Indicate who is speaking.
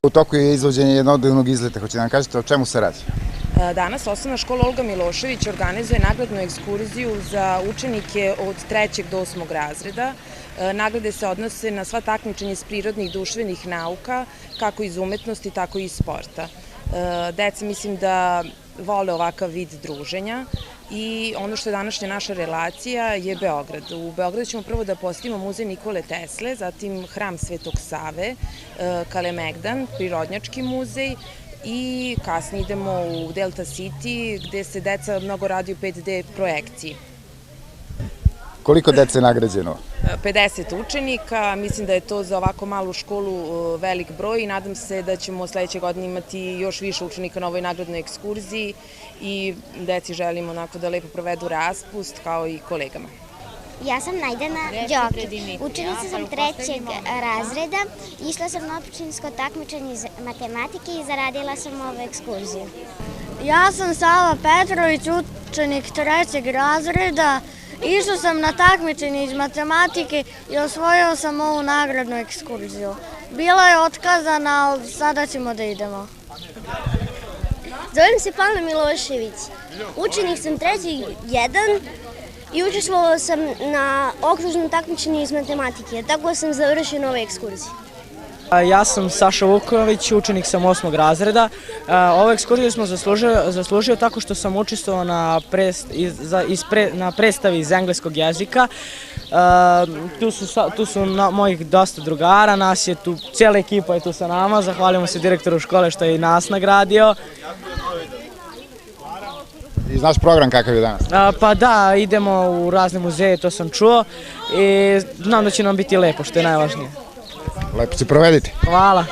Speaker 1: U toku je izvođenje jednodnevnog izleta, hoće da nam kažete o čemu se radi?
Speaker 2: Danas Osnovna škola Olga Milošević organizuje nagradnu ekskurziju za učenike od 3. do 8. razreda. Nagrade se odnose na sva takmičenja iz prirodnih i društvenih nauka, kako iz umetnosti, tako i iz sporta. Deca mislim da vole ovakav vid druženja i ono što je današnja naša relacija je Beograd. U Beogradu ćemo prvo da posetimo muzej Nikole Tesle, zatim hram Svetog Save, Kalemegdan, Prirodnjački muzej i kasnije idemo u Delta City gde se deca mnogo radi u 5D projekciji.
Speaker 1: Koliko dece je nagrađeno?
Speaker 2: 50 učenika, mislim da je to za ovako malu školu velik broj i nadam se da ćemo sledeće godine imati još više učenika na ovoj nagradnoj ekskurziji i deci želimo onako da lepo provedu raspust kao i kolegama.
Speaker 3: Ja sam Najdana Đoki, učenica sam 3. razreda, išla sam na općinsko takmičenje iz matematike i zaradila sam ovu ekskurziju.
Speaker 4: Ja sam Sava Petrović, učenik 3. razreda. Išao sam na takmičenje iz matematike i osvojio sam ovu nagradnu ekskurziju. Bila je otkazana, ali sada ćemo da idemo.
Speaker 3: Zovem se Pavle Milošević, učenik sam 3. 1 i učestvovala sam na okružnom takmičenju iz matematike, tako sam završio na ovoj ekskurziji.
Speaker 5: Ja sam Saša Vuković, učenik sam 8. razreda. Ovu ekskurziju smo zaslužio tako što sam učestvovao na predstavi iz engleskog jezika. Tu su mojih dosta drugara, nas je tu, cijela ekipa je tu sa nama. Zahvaljujemo se direktoru škole što je i nas nagradio.
Speaker 1: I znaš program kakav je danas?
Speaker 5: Pa da, idemo u razne muzeje, to sam čuo i znam da će nam biti lepo, što je najvažnije.
Speaker 1: Lepo se provedite.
Speaker 5: Hvala.